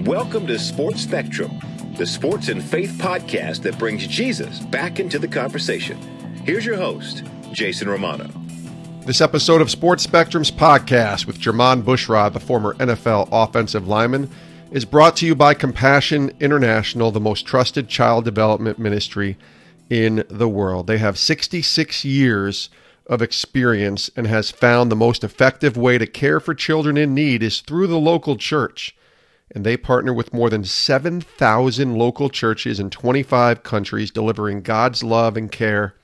Welcome to Sports Spectrum, the sports and faith podcast that brings Jesus back into the conversation. Here's your host, Jason Romano. This episode of Sports Spectrum's podcast with Jermon Bushrod, the former NFL offensive lineman, is brought to you by Compassion International, the most trusted child development ministry in the world. They have 66 years of experience and has found the most effective way to care for children in need is through the local church. And they partner with more than 7,000 local churches in 25 countries, delivering God's love and care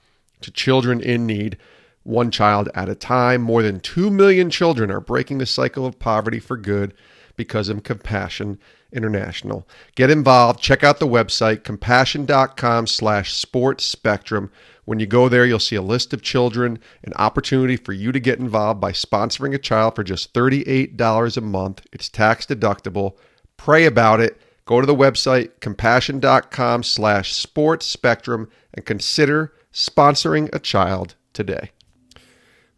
to children in need, one child at a time. More than 2 million children are breaking the cycle of poverty for good because of Compassion International. Get involved. Check out the website, compassion.com/sportsspectrum. When you go there, you'll see a list of children, an opportunity for you to get involved by sponsoring a child for just $38 a month. It's tax deductible. Pray about it. Go to the website, compassion.com/sportsspectrum, and consider sponsoring a child today.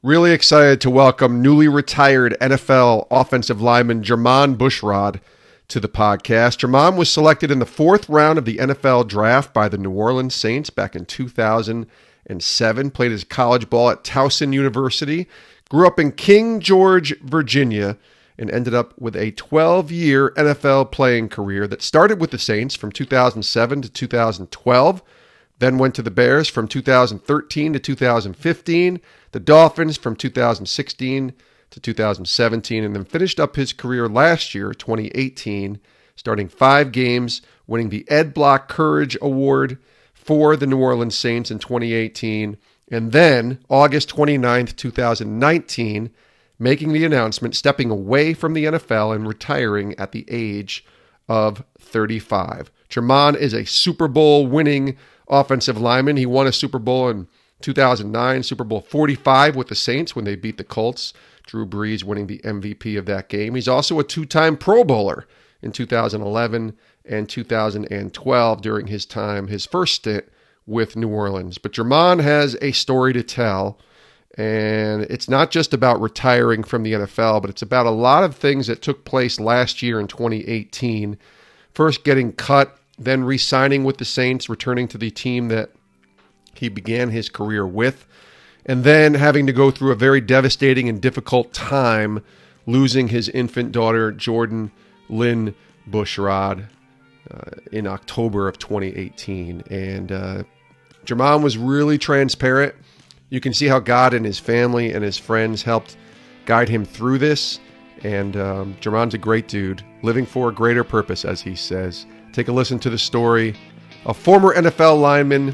Really excited to welcome newly retired NFL offensive lineman Jermon Bushrod to the podcast. Jermon was selected in the fourth round of the NFL draft by the New Orleans Saints back in 2007, played his college ball at Towson University, grew up in King George, Virginia, and ended up with a 12-year NFL playing career that started with the Saints from 2007 to 2012, then went to the Bears from 2013 to 2015, the Dolphins from 2016 to 2017, and then finished up his career last year, 2018, starting 5 games, winning the Ed Block Courage Award for the New Orleans Saints in 2018, and then August 29th, 2019, making the announcement, stepping away from the NFL and retiring at the age of 35. Jermon is a Super Bowl winning offensive lineman. He won a Super Bowl in 2009, Super Bowl 45 with the Saints when they beat the Colts, Drew Brees winning the MVP of that game. He's also a 2-time Pro Bowler in 2011 and 2012 during his first stint with New Orleans. But Jermon has a story to tell, and it's not just about retiring from the NFL, but it's about a lot of things that took place last year in 2018. First getting cut, then re-signing with the Saints, returning to the team that he began his career with, and then having to go through a very devastating and difficult time, losing his infant daughter, Jordan Lynn Bushrod, in October of 2018. And Jermon was really transparent. You can see how God and his family and his friends helped guide him through this. And Jermon's a great dude, living for a greater purpose, as he says. Take a listen to the story of former NFL lineman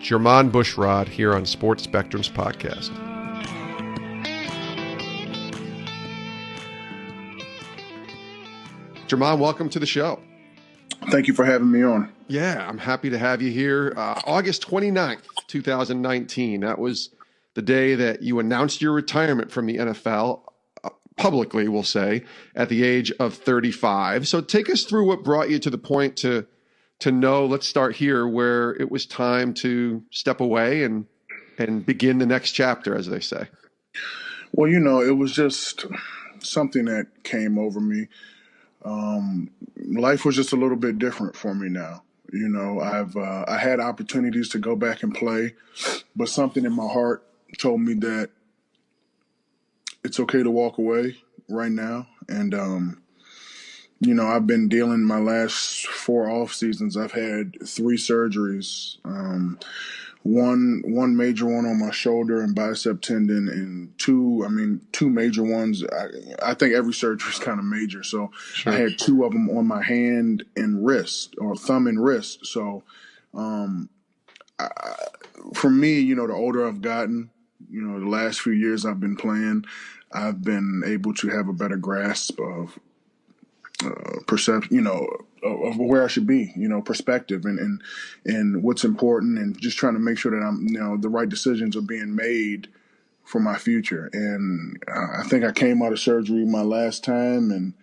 Jermon Bushrod here on Sports Spectrum's podcast. Jermon, welcome to the show. Thank you for having me on. Yeah, I'm happy to have you here. August 29th, 2019. That was the day that you announced your retirement from the NFL, publicly, we'll say, at the age of 35. So take us through what brought you to the point to know, let's start here, where it was time to step away and begin the next chapter, as they say. Well, it was just something that came over me. Life was just a little bit different for me now. I had opportunities to go back and play, but something in my heart told me that it's okay to walk away right now. And, I've been dealing my last 4 off seasons. I've had 3 surgeries, one major one on my shoulder and bicep tendon, and 2 major ones. I think every surgery is kind of major. So sure. I had 2 of them on my hand and wrist, or thumb and wrist. So for me, the older I've gotten, the last few years I've been playing, I've been able to have a better grasp of perception, of where I should be, perspective and what's important, and just trying to make sure that I'm, the right decisions are being made for my future. And I think I came out of surgery my last time, and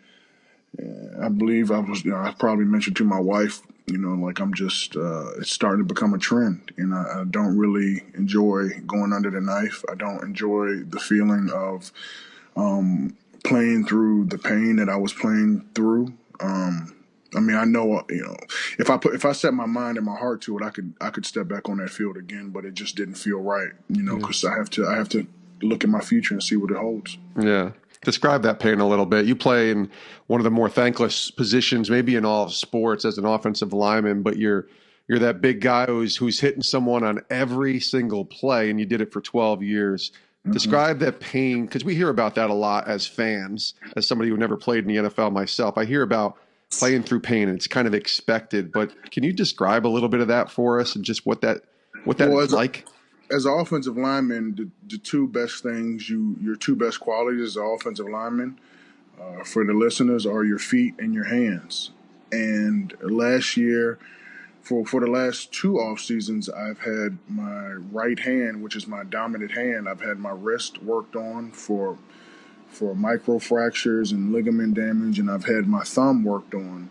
I believe I was, I probably mentioned to my wife, I'm just, it's starting to become a trend, and I don't really enjoy going under the knife. I don't enjoy the feeling of playing through the pain that I was playing through. I mean, I know, if I set my mind and my heart to it, I could step back on that field again, but it just didn't feel right, because I have to look at my future and see what it holds. Yeah. Describe that pain a little bit. You play in one of the more thankless positions, maybe in all of sports, as an offensive lineman, but you're that big guy who's hitting someone on every single play, and you did it for 12 years. Mm-hmm. Describe that pain, because we hear about that a lot as fans. As somebody who never played in the NFL myself, I hear about playing through pain, and it's kind of expected. But can you describe a little bit of that for us, and just what that is like? As an offensive lineman, the two best things, your two best qualities as an offensive lineman, for the listeners, are your feet and your hands. And last year, for the last 2 off seasons, I've had my right hand, which is my dominant hand. I've had my wrist worked on for microfractures and ligament damage, and I've had my thumb worked on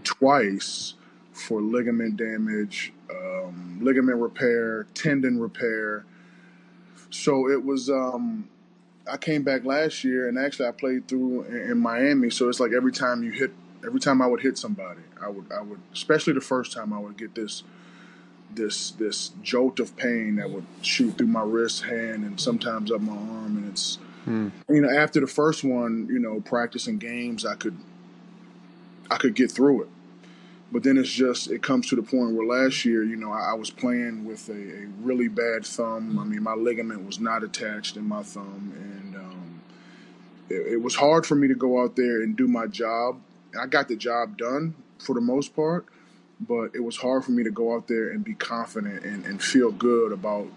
twice for ligament damage, ligament repair, tendon repair. So it was, I came back last year, and actually I played through in Miami. So it's like every time I would hit somebody, I would, especially the first time, I would get this jolt of pain that would shoot through my wrist, hand, and sometimes up my arm. And it's, after the first one, practicing games, I could get through it. But then it comes to the point where last year, I was playing with a really bad thumb. I mean, my ligament was not attached in my thumb, and it was hard for me to go out there and do my job. I got the job done for the most part, but it was hard for me to go out there and be confident and feel good about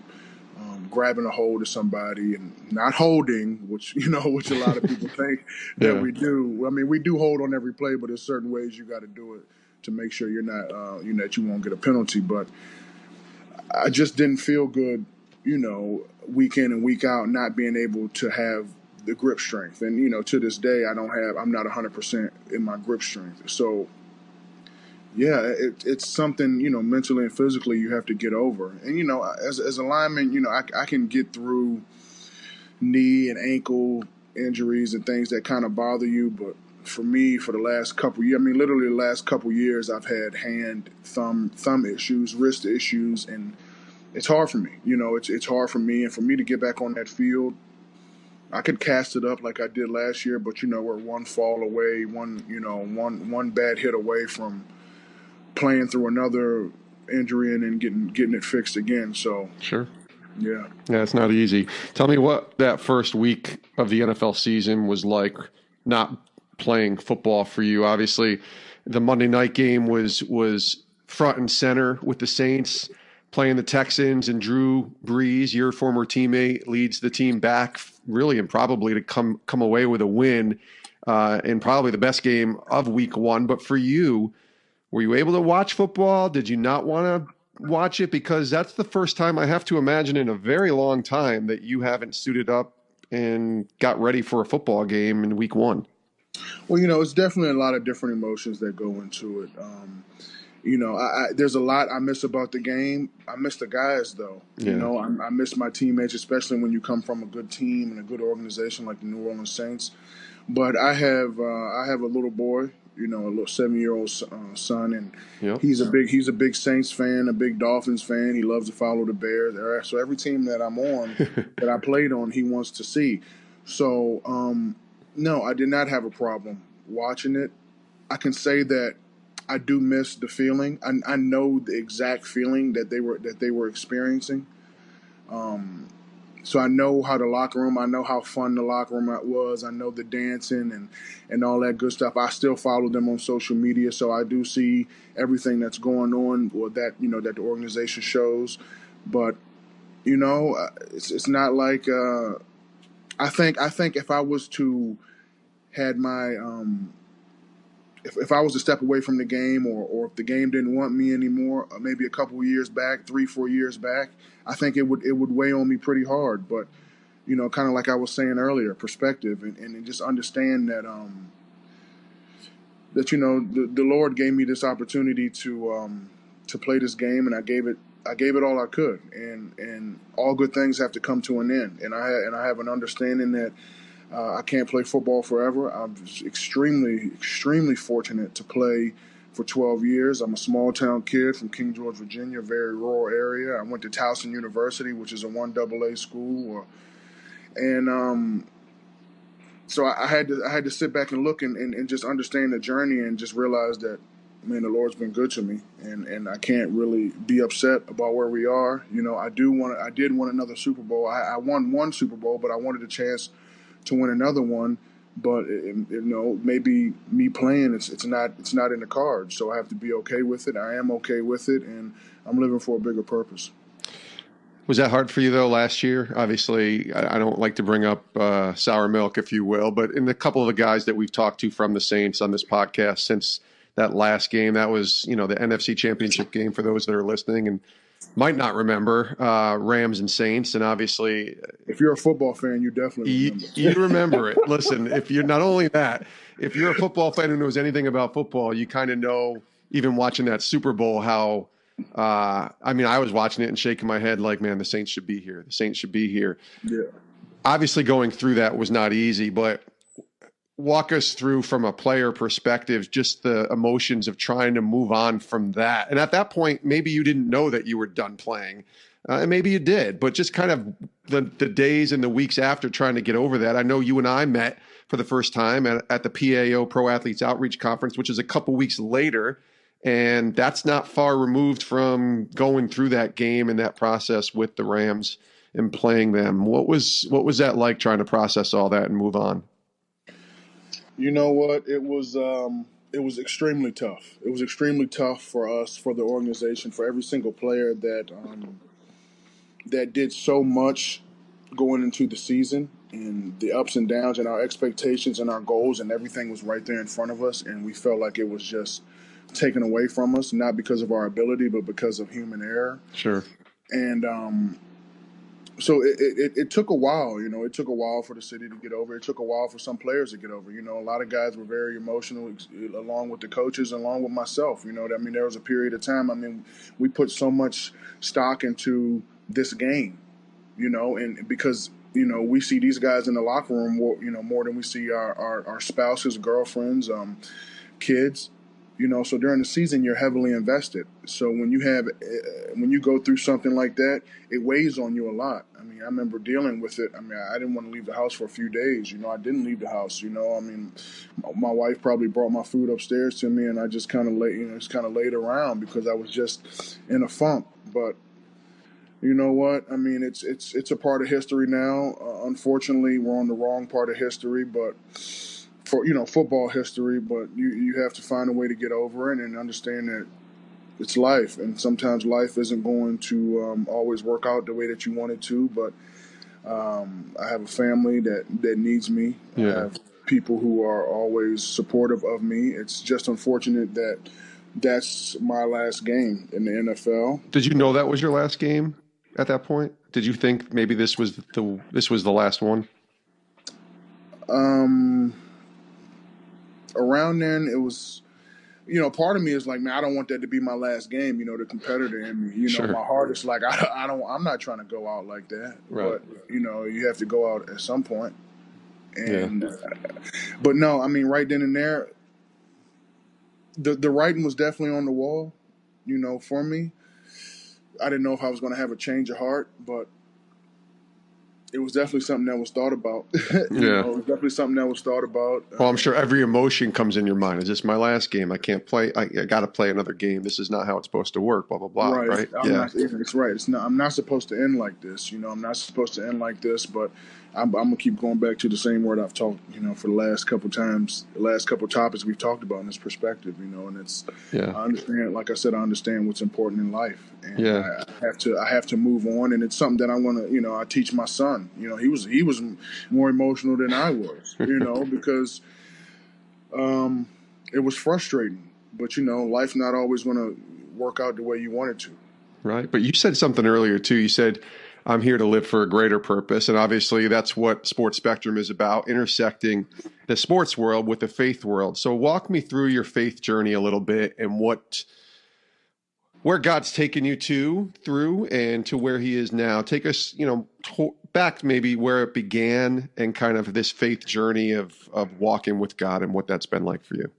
grabbing a hold of somebody and not holding, which a lot of people think that we do. I mean, we do hold on every play, but there's certain ways you got to do it to make sure you're not, that you won't get a penalty. But I just didn't feel good, week in and week out, not being able to have the grip strength. And, to this day, I'm not 100% in my grip strength. So, yeah, it's something, mentally and physically you have to get over. And, as a lineman, I can get through knee and ankle injuries and things that kind of bother you. But for me, for the last couple years, literally the last couple years, I've had hand, thumb issues, wrist issues, and it's hard for me. It's hard for me. And for me to get back on that field, I could cast it up like I did last year, but, we're one fall away, one bad hit away from playing through another injury and then getting it fixed again. So sure. Yeah, it's not easy. Tell me what that first week of the NFL season was like, not playing football for you. Obviously, the Monday night game was front and center with the Saints playing the Texans, and Drew Brees, your former teammate, leads the team back really and probably to come away with a win, in probably the best game of week 1. But for you, were you able to watch football? Did you not want to watch it? Because that's the first time, I have to imagine, in a very long time that you haven't suited up and got ready for a football game in week 1. Well, it's definitely a lot of different emotions that go into it. There's a lot I miss about the game. I miss the guys, though. Yeah. I miss my teammates, especially when you come from a good team and a good organization like the New Orleans Saints. But I have a little boy, a little 7-year-old son, and he's a big Saints fan, a big Dolphins fan. He loves to follow the Bears. So every team that I'm on, that I played on, he wants to see. So no, I did not have a problem watching it. I can say that I do miss the feeling. I know the exact feeling that they were experiencing. So I know how the locker room. I know how fun the locker room was. I know the dancing and all that good stuff. I still follow them on social media, so I do see everything that's going on, or that that the organization shows. But it's not like I think if I was to had my if I was to step away from the game, or if the game didn't want me anymore, maybe a couple of years back, 3-4 years back, I think it would weigh on me pretty hard. But kind of like I was saying earlier, perspective, and just understand that the Lord gave me this opportunity to play this game, and I gave it all I could, and all good things have to come to an end, and I have an understanding that I can't play football forever. I'm extremely, extremely fortunate to play for 12 years. I'm a small town kid from King George, Virginia, very rural area. I went to Towson University, which is a 1AA school, and so I had to sit back and look and just understand the journey and just realize that, man, the Lord's been good to me, and I can't really be upset about where we are. I did want another Super Bowl. I won one Super Bowl, but I wanted a chance to win another one. But maybe me playing, it's not in the cards. So I have to be okay with it. I am okay with it, and I'm living for a bigger purpose. Was that hard for you, though, last year? Obviously, I don't like to bring up sour milk, if you will, but in a couple of the guys that we've talked to from the Saints on this podcast since that last game, that was, the NFC Championship game for those that are listening and might not remember, Rams and Saints. And obviously, if you're a football fan, you definitely remember. You remember it. Listen, if you're not only that, if you're a football fan who knows anything about football, you kind of know, even watching that Super Bowl, how I was watching it and shaking my head like, man, the Saints should be here. The Saints should be here. Yeah. Obviously, going through that was not easy, but walk us through from a player perspective, just the emotions of trying to move on from that. And at that point, maybe you didn't know that you were done playing. And maybe you did, but just kind of the days and the weeks after trying to get over that. I know you and I met for the first time at the PAO Pro Athletes Outreach Conference, which is a couple weeks later. And that's not far removed from going through that game and that process with the Rams and playing them. What was that like, trying to process all that and move on? You know what? It was extremely tough. It was extremely tough for us, for the organization, for every single player that did so much going into the season, and the ups and downs and our expectations and our goals and everything was right there in front of us, and we felt like it was just taken away from us, not because of our ability, but because of human error. Sure. And so it took a while. It took a while for the city to get over. It took a while for some players to get over. A lot of guys were very emotional, along with the coaches, along with myself. There was a period of time. We put so much stock into this game, and because we see these guys in the locker room more than we see our spouses, girlfriends, kids. So during the season, you're heavily invested. So when you go through something like that, it weighs on you a lot. I remember dealing with it. I didn't want to leave the house for a few days. I didn't leave the house. My wife probably brought my food upstairs to me, and I just kind of laid around because I was just in a funk. But you know what? It's a part of history now. Unfortunately, we're on the wrong part of history, but. For football history, but you have to find a way to get over it and understand that it's life, and sometimes life isn't going to always work out the way that you want it to. But I have a family that needs me. Yeah. I have people who are always supportive of me. It's just unfortunate that that's my last game in the NFL. Did you know that was your last game at that point? Did you think maybe this was the last one? Around then, it was, part of me is like, man, I don't want that to be my last game. The competitor in me, Sure. My heart is like, I'm not trying to go out like that. Right. But you have to go out at some point. And, but no, right then and there, the writing was definitely on the wall. For me, I didn't know if I was going to have a change of heart, but it was definitely something that was thought about. It was definitely something that was thought about. Well, I'm sure every emotion comes in your mind. Is this my last game? I can't play. I got to play another game. This is not how it's supposed to work. Blah blah blah. Right? It's right. It's not. I'm not supposed to end like this. I'm not supposed to end like this. But I'm gonna keep going back to the same word I've talked. For the last couple times, the last couple topics we've talked about in this perspective. And it's. I understand. Like I said, I understand what's important in life. And I have to move on. And it's something that I want to. I teach my son. He was more emotional than I was. Because it was frustrating. But life's not always going to work out the way you want it to. Right. But you said something earlier too. You said, I'm here to live for a greater purpose. And obviously that's what Sports Spectrum is about, intersecting the sports world with the faith world. So walk me through your faith journey a little bit and where God's taken you through and to where he is now. Take us, back maybe where it began and kind of this faith journey of walking with God and what that's been like for you.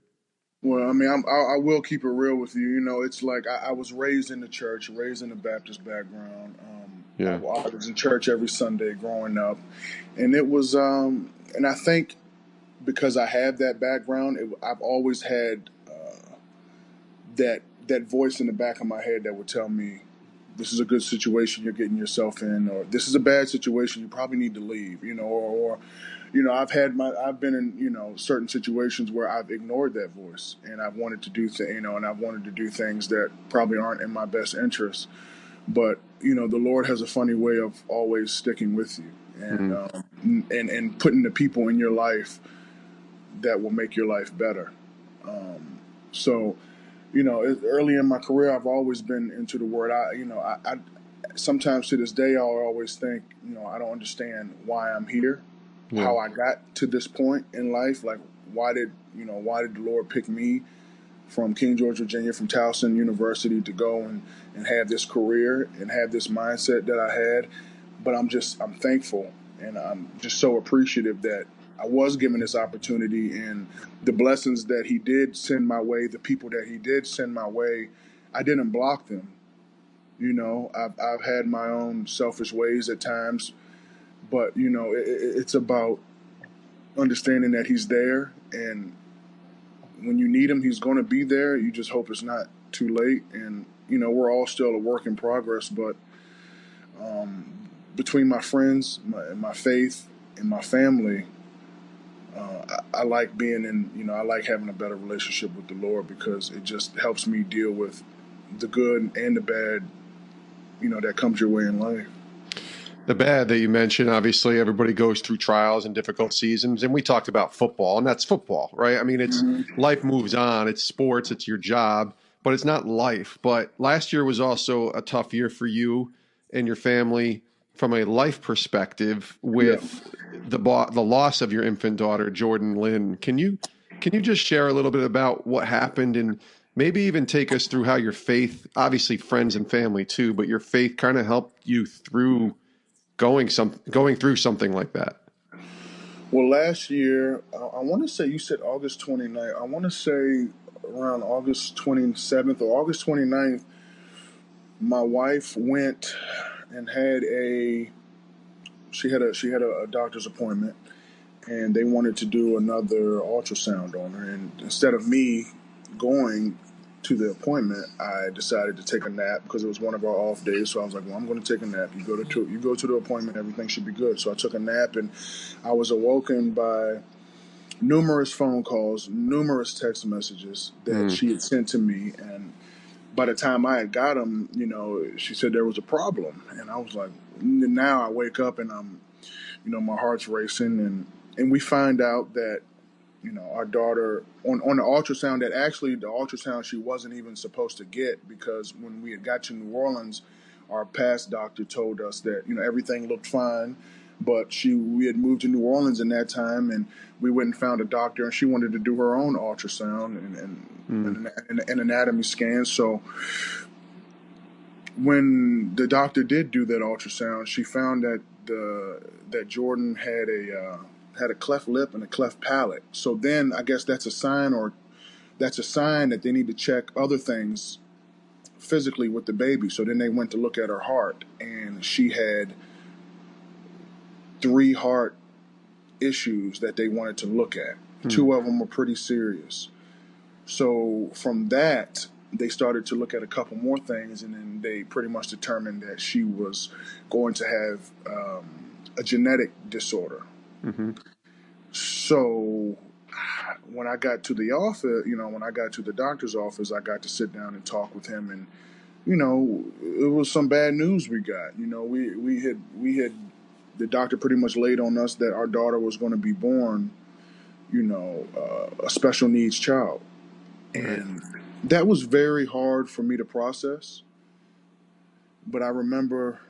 Well, I mean, I will keep it real with you. You know, it's like I was raised in the church, raised in a Baptist background. I Yeah. was in church every Sunday growing up, and it was, and I think because I have that background, I've always had that voice in the back of my head that would tell me, this is a good situation you're getting yourself in, or this is a bad situation, you probably need to leave, you know, or you know, I've been in, you know, certain situations where I've ignored that voice and I've wanted to do and I've wanted to do things that probably aren't in my best interest. But, you know, the Lord has a funny way of always sticking with you and, Mm. and putting the people in your life that will make your life better. So, you know, early in my career, I've always been into the word. I sometimes to this day, I'll always think, you know, I don't understand why I'm here, Yeah. how I got to this point in life. Like, why did the Lord pick me from King George, Virginia, from Towson University to go and have this career and have this mindset that I had? But I'm thankful and I'm just so appreciative that I was given this opportunity and the blessings that he did send my way, the people that he did send my way, I didn't block them. You know, I've had my own selfish ways at times, but you know, it's about understanding that he's there, and when you need him, he's going to be there. You just hope it's not too late. And you know, we're all still a work in progress, but between my friends, my faith, and my family, I like being in. You know, I like having a better relationship with the Lord because it just helps me deal with the good and the bad, you know, that comes your way in life. The bad that you mentioned, obviously, everybody goes through trials and difficult seasons, and we talked about football, and that's football, right? I mean, it's life moves on. It's sports. It's your job, but it's not life. But last year was also a tough year for you and your family from a life perspective Yeah. with the loss of your infant daughter, Jordan Lynn. Can you just share a little bit about what happened and maybe even take us through how your faith, obviously friends and family too, but your faith kind of helped you through going through something like that? Well, last year, I want to say you said August 29th. I want to say around August 27th or August 29th, my wife went and she had a doctor's appointment, and they wanted to do another ultrasound on her. And instead of me going to the appointment, I decided to take a nap because it was one of our off days. So I was like, well, I'm going to take a nap. You go to the appointment, everything should be good. So I took a nap, and I was awoken by numerous phone calls, numerous text messages that she had sent to me. And by the time I had got them, you know, she said there was a problem. And I was like, now I wake up and you know, my heart's racing. And we find out that, you know, our daughter on the ultrasound, that actually the ultrasound she wasn't even supposed to get, because when we had got to New Orleans, our past doctor told us that, you know, everything looked fine, but we had moved to New Orleans in that time, and we went and found a doctor, and she wanted to do her own ultrasound and an anatomy scan. So when the doctor did do that ultrasound, she found that that Jordan had a cleft lip and a cleft palate. So then I guess that's a sign that they need to check other things physically with the baby. So then they went to look at her heart, and she had 3 heart issues that they wanted to look at. 2 of them were pretty serious. So from that, they started to look at a couple more things, and then they pretty much determined that she was going to have a genetic disorder. Mm-hmm. So when I got to the office, you know, when I got to the doctor's office, I got to sit down and talk with him, and you know, it was some bad news we got. You know, we had the doctor pretty much laid on us that our daughter was going to be born, you know, a special needs child. And that was very hard for me to process. But I remember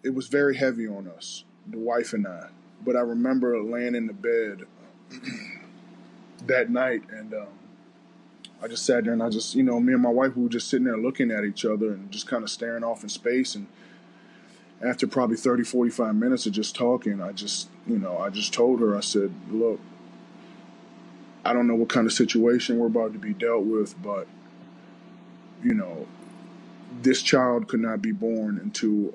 it was very heavy on us, the wife and I. But I remember laying in the bed that night, and I just sat there and I just, you know, me and my wife, we were just sitting there looking at each other and just kind of staring off in space. And after probably 30, 45 minutes of just talking, I just told her, I said, look, I don't know what kind of situation we're about to be dealt with, but, you know, this child could not be born into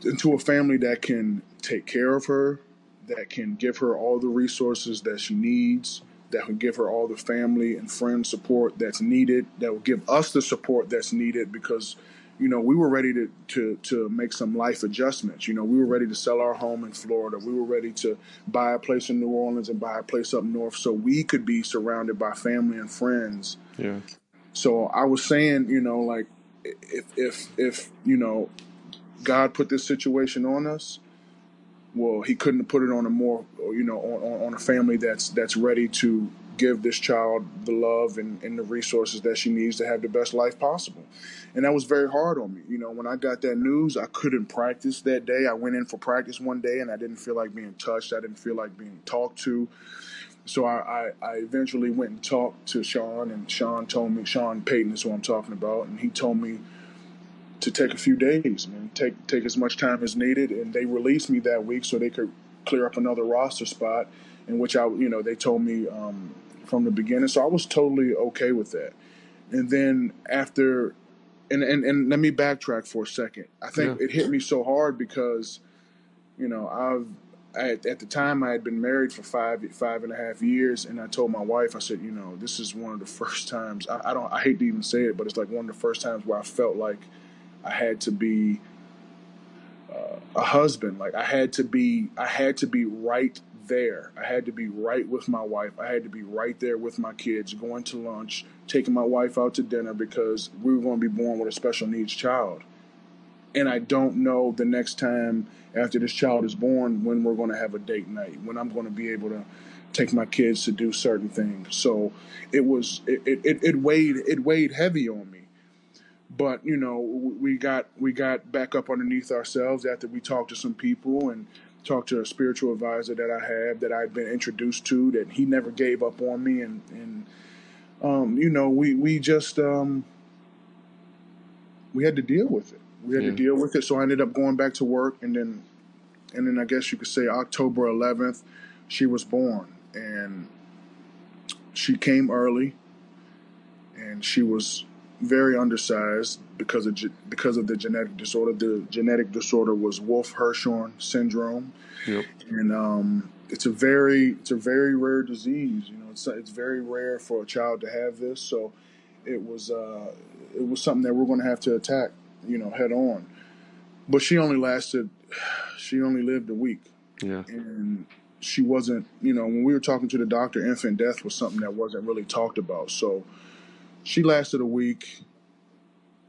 a family that can take care of her, that can give her all the resources that she needs, that will give her all the family and friend support that's needed, that will give us the support that's needed because, you know, we were ready to make some life adjustments. You know, we were ready to sell our home in Florida. We were ready to buy a place in New Orleans and buy a place up north so we could be surrounded by family and friends. Yeah. So I was saying, you know, like if you know, God put this situation on us, well, he couldn't put it on a more, you know, on a family that's ready to give this child the love and the resources that she needs to have the best life possible. And that was very hard on me. You know, when I got that news, I couldn't practice that day. I went in for practice one day and I didn't feel like being touched. I didn't feel like being talked to. So I eventually went and talked to Sean, and Sean told me, Sean Payton is who I'm talking about, and he told me to take a few days, man, take as much time as needed. And they released me that week so they could clear up another roster spot, in which they told me from the beginning. So I was totally okay with that. And then after, and let me backtrack for a second. I think it hit me so hard because, you know, at the time I had been married for five and a half years, and I told my wife, I said, you know, this is one of the first times, I hate to even say it, but it's like one of the first times where I felt like I had to be a husband. Like I had to be right there. I had to be right with my wife. I had to be right there with my kids, going to lunch, taking my wife out to dinner because we were going to be born with a special needs child. And I don't know the next time after this child is born when we're going to have a date night, when I'm going to be able to take my kids to do certain things. So it weighed heavy on me. But, you know, we got back up underneath ourselves after we talked to some people and talked to a spiritual advisor that I have, that I'd been introduced to, that he never gave up on me. And you know, we just we had to deal with it. We had to deal with it. So I ended up going back to work. And then I guess you could say October 11th, she was born. And she came early. And she was very undersized because of the genetic disorder. The genetic disorder was Wolff-Hirschhorn syndrome, and it's a very rare disease. You know, it's very rare for a child to have this. So it was something that we're going to have to attack, you know, head on. But she only lived a week. Yeah, and she wasn't. You know, when we were talking to the doctor, infant death was something that wasn't really talked about. So she lasted a week,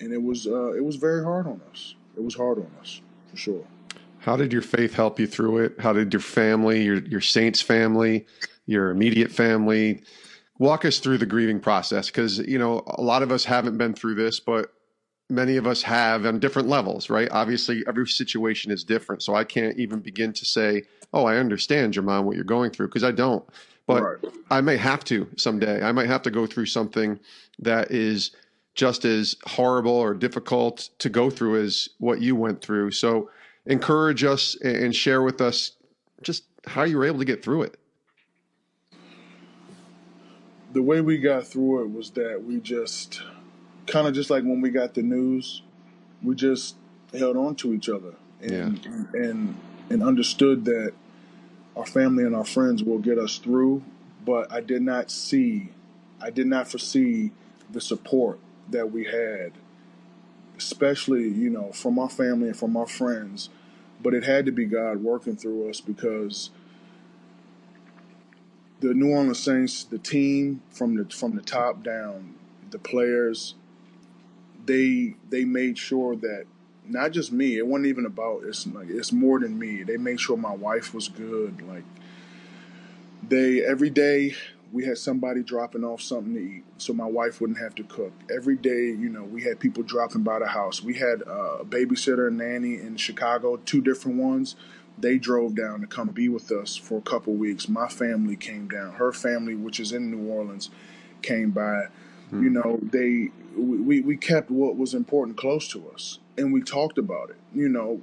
and it was very hard on us. It was hard on us, for sure. How did your faith help you through it? How did your family, your Saints family, your immediate family, walk us through the grieving process? Because, you know, a lot of us haven't been through this, but many of us have on different levels, right? Obviously, every situation is different. So I can't even begin to say, oh, I understand, Jermon, what you're going through, because I don't. But I may have to someday. I might have to go through something that is just as horrible or difficult to go through as what you went through. So encourage us and share with us just how you were able to get through it. The way we got through it was that we just kind of, just like when we got the news, we just held on to each other and understood that our family and our friends will get us through. But I did not foresee the support that we had, especially, you know, from our family and from our friends. But it had to be God working through us, because the New Orleans Saints, the team from the top down, the players, they made sure that not just me, it wasn't even about, it's more than me. They made sure my wife was good. Like, every day we had somebody dropping off something to eat so my wife wouldn't have to cook. Every day, you know, we had people dropping by the house. We had a babysitter and nanny in Chicago, 2 different ones. They drove down to come be with us for a couple weeks. My family came down. Her family, which is in New Orleans, came by. You know, we kept what was important close to us, and we talked about it. You know,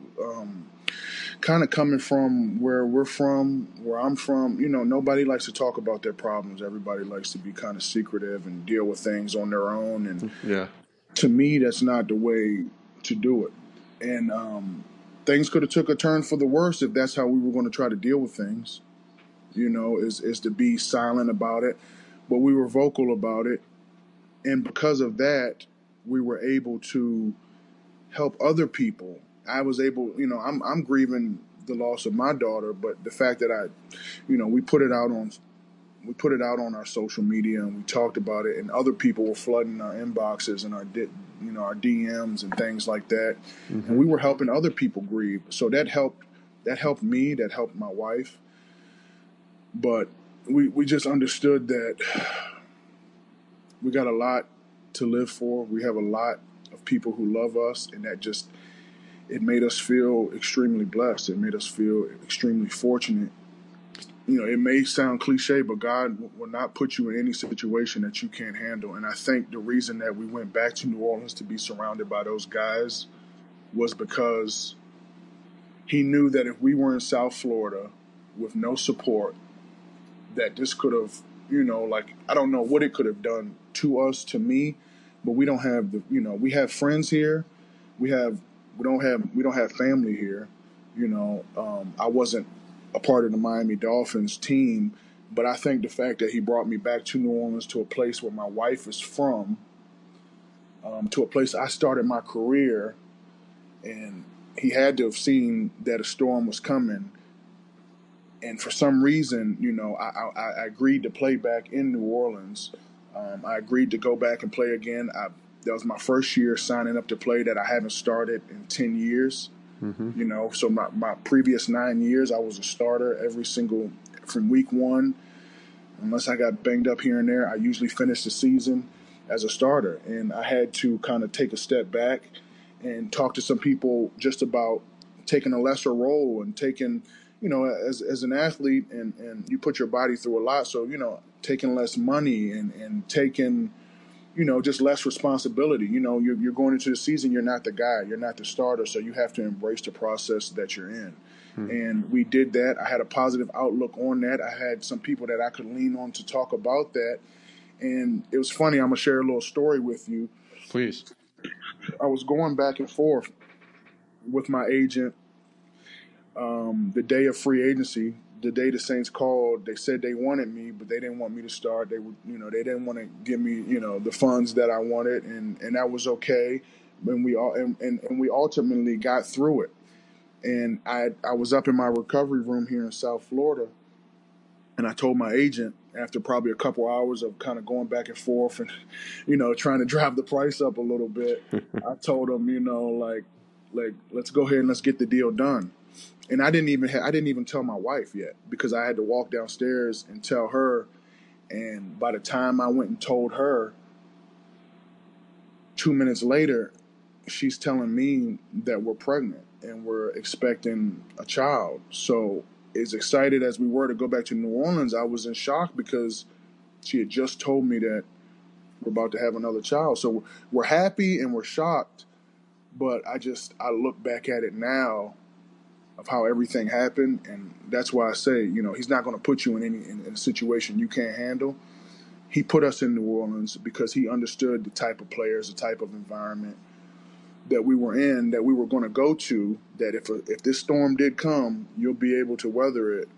kind of coming from where we're from, where I'm from, nobody likes to talk about their problems. Everybody likes to be kind of secretive and deal with things on their own. And to me, that's not the way to do it. And things could have took a turn for the worse if that's how we were going to try to deal with things, is to be silent about it. But we were vocal about it. And because of that, we were able to help other people. I was able, I'm grieving the loss of my daughter, but the fact that we put it out on our social media and we talked about it, and other people were flooding our inboxes and our DMs and things like that. Mm-hmm. And we were helping other people grieve. So that helped me, that helped my wife. But we just understood that we got a lot to live for. We have a lot of people who love us, and it made us feel extremely blessed. It made us feel extremely fortunate. It may sound cliche, but God will not put you in any situation that you can't handle. And I think the reason that we went back to New Orleans to be surrounded by those guys was because he knew that if we were in South Florida with no support, that this could have, I don't know what it could have done to us, to me, but we don't have we have friends here. We don't have family here. I wasn't a part of the Miami Dolphins team, but I think the fact that he brought me back to New Orleans, to a place where my wife is from, to a place I started my career, and he had to have seen that a storm was coming. And for some reason, I agreed to play back in New Orleans. I agreed to go back and play again. That was my first year signing up to play that I haven't started in 10 years. Mm-hmm. So my previous 9 years, I was a starter from week one. Unless I got banged up here and there, I usually finished the season as a starter. And I had to kind of take a step back and talk to some people just about taking a lesser role and taking, as an athlete, and you put your body through a lot. So, taking less money and taking, just less responsibility. You're going into the season, you're not the guy, you're not the starter, so you have to embrace the process that you're in. Mm-hmm. And we did that. I had a positive outlook on that. I had some people that I could lean on to talk about that. And it was funny. I'm going to share a little story with you. Please. I was going back and forth with my agent the day of free agency. The day the Saints called, they said they wanted me, but they didn't want me to start. They would, they didn't want to give me, the funds that I wanted, and that was okay. And we ultimately got through it. And I was up in my recovery room here in South Florida, and I told my agent, after probably a couple hours of kind of going back and forth and, trying to drive the price up a little bit, I told him, like let's go ahead and let's get the deal done. And I didn't even tell my wife yet, because I had to walk downstairs and tell her. And by the time I went and told her, 2 minutes later, she's telling me that we're pregnant and we're expecting a child. So as excited as we were to go back to New Orleans, I was in shock because she had just told me that we're about to have another child. So we're happy and we're shocked. But I look back at it now of how everything happened, and that's why I say, he's not going to put you in a situation you can't handle. He put us in New Orleans because he understood the type of players, the type of environment that we were in, that we were going to go to, that if this storm did come, you'll be able to weather it,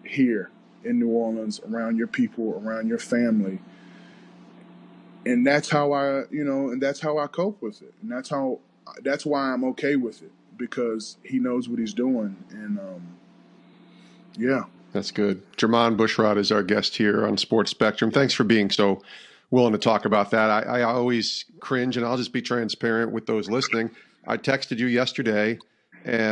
here in New Orleans, around your people, around your family. And that's how I cope with it. And that's why I'm okay with it, because he knows what he's doing. And, yeah. That's good. Jermon Bushrod is our guest here on Sports Spectrum. Thanks for being so willing to talk about that. I always cringe, and I'll just be transparent with those listening. I texted you yesterday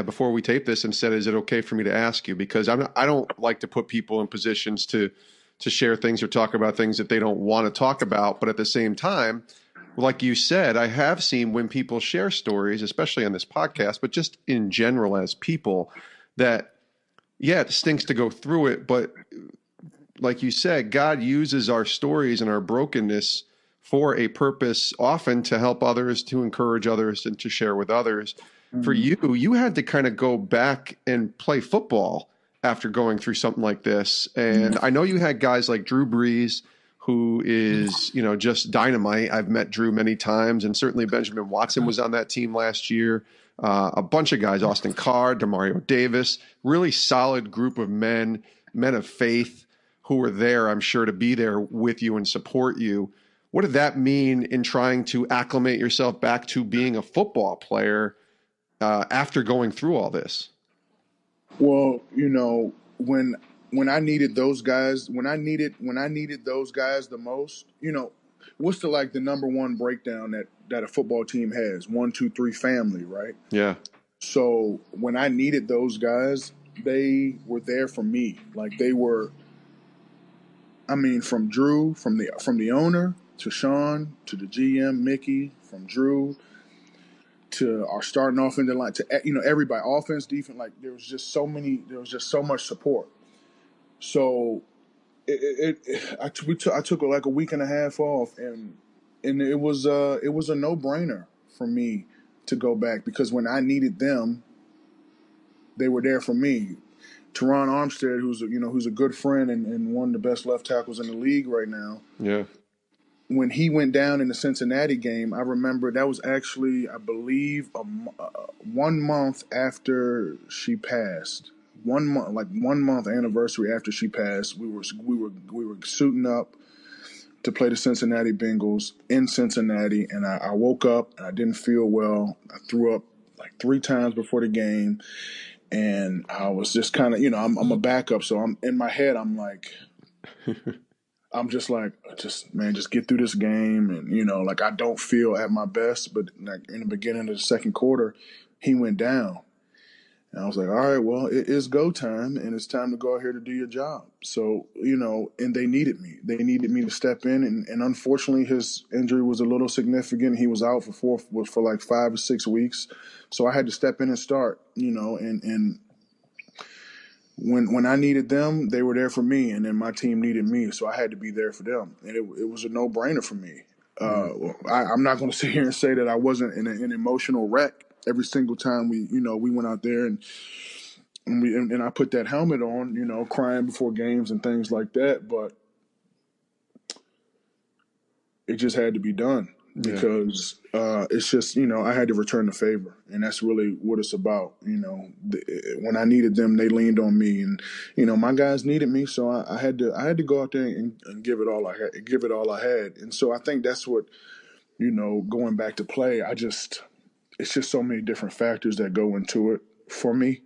before we taped this and said, is it okay for me to ask you? Because I don't like to put people in positions to share things or talk about things that they don't want to talk about. But at the same time, like you said, I have seen when people share stories, especially on this podcast, but just in general as people, that, yeah, it stinks to go through it. But like you said, God uses our stories and our brokenness for a purpose, often to help others, to encourage others, and to share with others. for you had to kind of go back and play football after going through something like this. And I know you had guys like Drew Brees, who is, just dynamite. I've met Drew many times, and certainly Benjamin Watson was on that team last year. A bunch of guys, Austin Carr, Demario Davis, really solid group of men of faith who were there, I'm sure, to be there with you and support you. What did that mean in trying to acclimate yourself back to being a football player after going through all this? Well, when I needed those guys, when I needed those guys the most, what's the number one breakdown that a football team has? 1, 2, 3, family, right? Yeah. So when I needed those guys, they were there for me. Like they were. I mean, from Drew, from the owner to Sean to the GM Mickey, from Drew to our starting offensive line to everybody, offense, defense. Like there was just so much support. So I took like a week and a half off, and it was a no-brainer for me to go back because when I needed them, they were there for me. Teron Armstead, who's a good friend and one of the best left tackles in the league right now. Yeah. When he went down in the Cincinnati game, I remember that was actually, I believe, 1 month after she passed. 1 month anniversary after she passed. We were suiting up to play the Cincinnati Bengals in Cincinnati, and I woke up and I didn't feel well. I threw up like 3 times before the game, and I was just kind of, I'm a backup, so I'm in my head. I'm like. I'm just get through this game. And, I don't feel at my best. But like in the beginning of the second quarter, he went down. And I was like, all right, well, it is go time. And it's time to go out here to do your job. So, and they needed me. They needed me to step in. And unfortunately, his injury was a little significant. He was out for like 5 or 6 weeks. So I had to step in and start, and when I needed them, they were there for me, and then my team needed me, so I had to be there for them, and it was a no-brainer for me. I'm not going to sit here and say that I wasn't an emotional wreck every single time we went out there and I put that helmet on, crying before games and things like that, but it just had to be done. Because it's just, I had to return the favor, and that's really what it's about. When I needed them, they leaned on me, and my guys needed me, so I had to go out there and give it all I had, and so I think that's what going back to play. It's just so many different factors that go into it for me.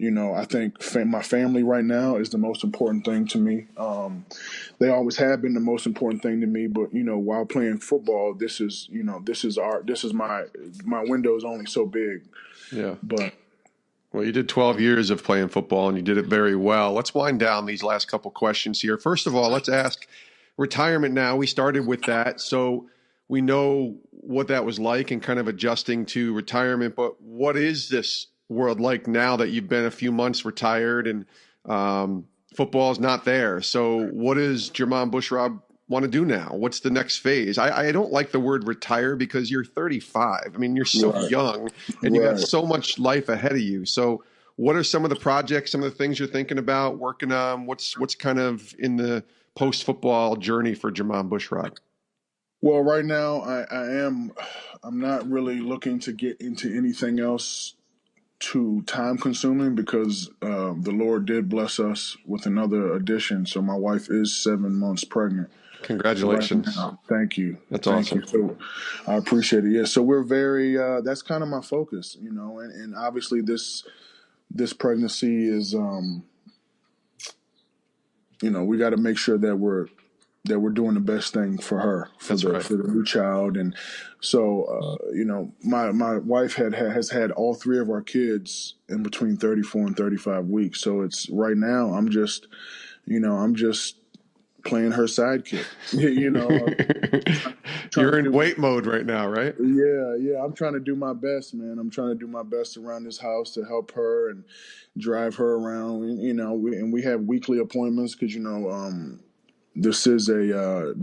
I think my family right now is the most important thing to me. They always have been the most important thing to me. But while playing football, this is my window is only so big. Yeah. But well, you did 12 years of playing football, and you did it very well. Let's wind down these last couple questions here. First of all, let's ask retirement now. We started with that, so we know what that was like and kind of adjusting to retirement. But what is this world like now that you've been a few months retired and football is not there? So what does Jermon Bushrod want to do now? What's the next phase? I don't like the word retire because you're 35. I mean, you're so young and you got so much life ahead of you. So what are some of the projects, some of the things you're thinking about, working on? What's kind of in the post-football journey for Jermon Bushrod? Well, right now I'm not really looking to get into anything else too time consuming because the Lord did bless us with another addition. So my wife is 7 months pregnant. Congratulations. So right now, thank you. That's thank awesome. You. So I appreciate it. Yeah. So we're very, that's kind of my focus, and obviously this pregnancy is, we got to make sure that we're doing the best thing for her, for the new child. And so, my wife has had all 3 of our kids in between 34 and 35 weeks. So it's right now I'm just playing her sidekick. You're in wait mode right now, right? Yeah. I'm trying to do my best, man. I'm trying to do my best around this house to help her and drive her around. And we have weekly appointments because this is a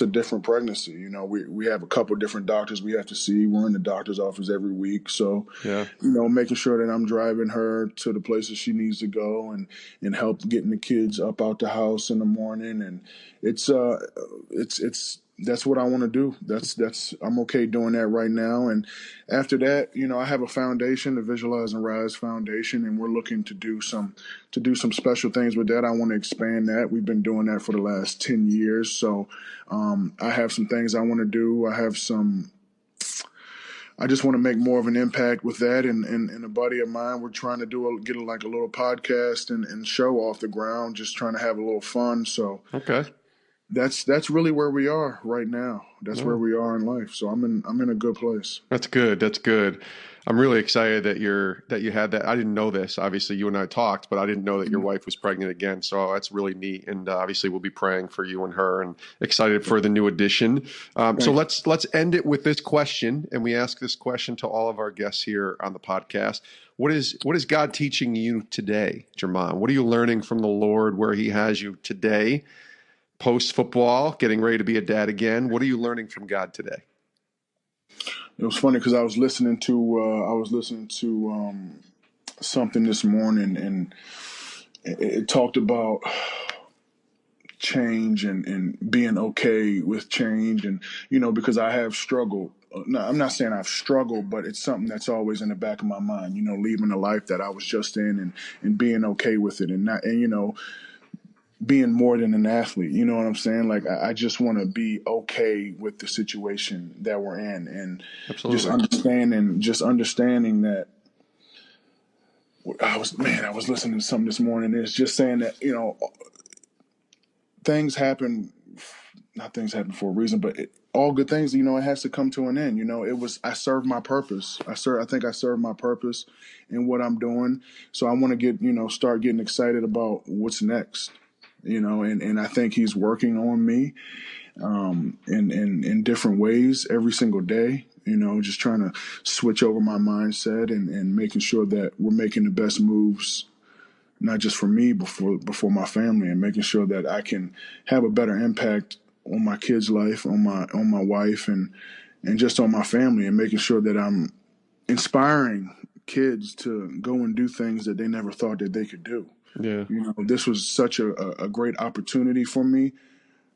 different pregnancy. You know, we have a couple different doctors we have to see. We're in the doctor's office every week, so Yeah. you know, making sure that I'm driving her to the places she needs to go and help getting the kids up out the house in the morning. And it's that's what I want to do. I'm okay doing that right now. And after that, you know, I have a foundation, the Visualize and Rise Foundation, and we're looking to do some special things with that. I want to expand that. We've been doing that for the last 10 years. So I have some things I want to do. I just want to make more of an impact with that. And a buddy of mine, we're trying to get a little podcast and show off the ground, just trying to have a little fun. So Okay. That's really where we are right now. That's where we are in life. So I'm in a good place. That's good. That's good. I'm really excited that you had that. I didn't know this. Obviously, you and I talked, but I didn't know that your wife was pregnant again. So that's really neat. And obviously, we'll be praying for you and her, and excited for the new addition. So let's end it with this question, and we ask this question to all of our guests here on the podcast. What is God teaching you today, Jermon? What are you learning from the Lord where He has you today? Post-football, getting ready to be a dad again. What are you learning from God today? It was funny because I was listening to something this morning, and it talked about change and being okay with change. And you know, because I have struggled. No, I'm not saying I've struggled, but it's something that's always in the back of my mind. You know, leaving the life that I was just in and being okay with it, and you know, being more than an athlete. You know what I'm saying? Like, I just want to be okay with the situation that we're in, and Absolutely. just understanding that I was listening to something this morning. It's just saying that, you know, things happen for a reason, but all good things, you know, it has to come to an end. You know, I served my purpose. I think I served my purpose in what I'm doing. So I want to start getting excited about what's next. You know, and I think He's working on me in different ways every single day. You know, just trying to switch over my mindset and making sure that we're making the best moves, not just for me, but for my family, and making sure that I can have a better impact on my kids' life, on my wife, and just on my family, and making sure that I'm inspiring kids to go and do things that they never thought that they could do. Yeah. You know, this was such a great opportunity for me,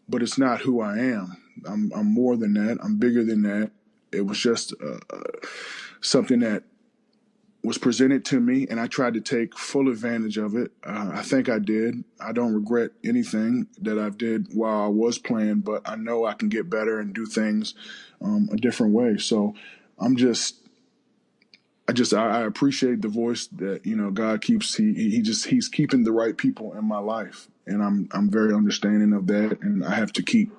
but it's not who I am. I'm more than that. I'm bigger than that. It was just something that was presented to me, and I tried to take full advantage of it. I think I did. I don't regret anything that I did while I was playing, but I know I can get better and do things a different way. So I appreciate the voice that, you know, God keeps. He's keeping the right people in my life, and I'm very understanding of that. And I have to keep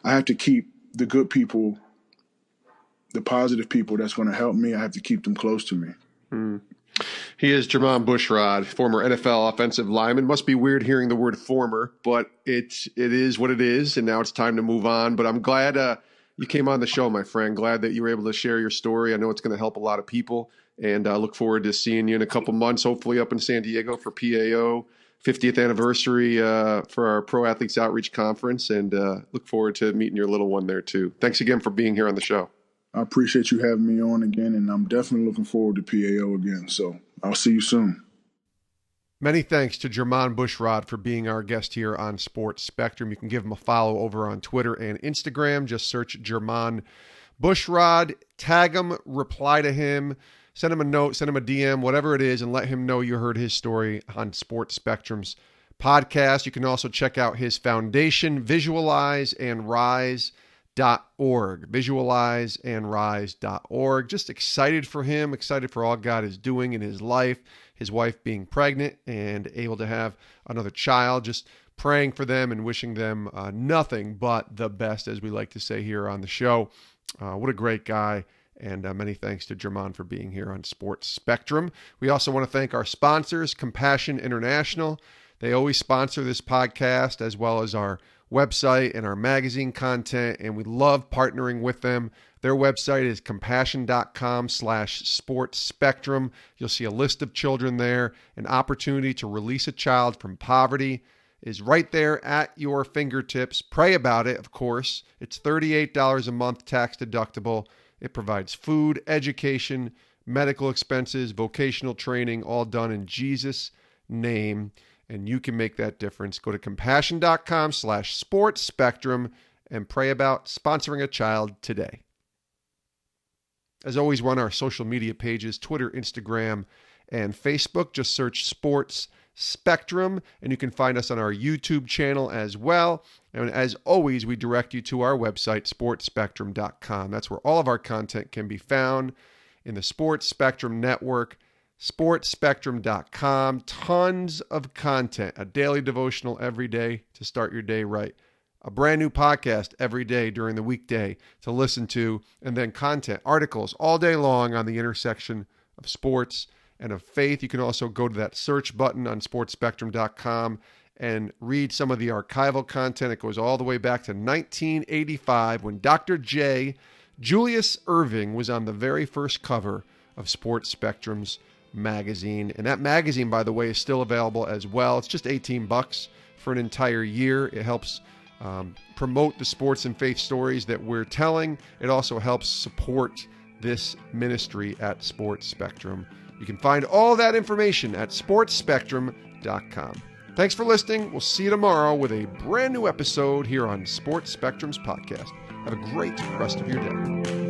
the good people, the positive people that's going to help me. I have to keep them close to me. He is Jermon Bushrod, former NFL offensive lineman. Must be weird hearing the word former, but it is what it is, and now it's time to move on. But I'm glad you came on the show, my friend. Glad that you were able to share your story. I know it's going to help a lot of people, and I look forward to seeing you in a couple months, hopefully up in San Diego for PAO 50th anniversary for our Pro Athletes Outreach Conference, and look forward to meeting your little one there too. Thanks again for being here on the show. I appreciate you having me on again, and I'm definitely looking forward to PAO again. So I'll see you soon. Many thanks to Jermon Bushrod for being our guest here on Sports Spectrum. You can give him a follow over on Twitter and Instagram. Just search Jermon Bushrod, tag him, reply to him, send him a note, send him a DM, whatever it is, and let him know you heard his story on Sports Spectrum's podcast. You can also check out his foundation, visualizeandrise.org. Visualizeandrise.org. Just excited for him, excited for all God is doing in his life, his wife being pregnant and able to have another child. Just praying for them and wishing them nothing but the best, as we like to say here on the show. What a great guy. And many thanks to Jermon for being here on Sports Spectrum. We also want to thank our sponsors, Compassion International. They always sponsor this podcast as well as our website and our magazine content, and we love partnering with them. Their website is compassion.com/sportsspectrum. You'll see a list of children there, an opportunity to release a child from poverty, is right there at your fingertips. Pray about it, of course. It's $38 a month, tax deductible. It provides food, education, medical expenses, vocational training, all done in Jesus' name. And you can make that difference. Go to compassion.com/sportsspectrum and pray about sponsoring a child today. As always, we're on our social media pages, Twitter, Instagram, and Facebook. Just search Sports Spectrum, and you can find us on our YouTube channel as well. And as always, we direct you to our website, sportspectrum.com. That's where all of our content can be found in the Sports Spectrum Network, sportspectrum.com. Tons of content, a daily devotional every day to start your day right. A brand new podcast every day during the weekday to listen to, and then content, articles all day long on the intersection of sports and of faith. You can also go to that search button on sportspectrum.com and read some of the archival content. It goes all the way back to 1985 when Dr. J. Julius Irving was on the very first cover of Sports Spectrum's magazine. And that magazine, by the way, is still available as well. It's just $18 for an entire year. It helps promote the sports and faith stories that we're telling. It also helps support this ministry at Sports Spectrum. You can find all that information at sportspectrum.com. Thanks for listening. We'll see you tomorrow with a brand new episode here on Sports Spectrum's podcast. Have a great rest of your day.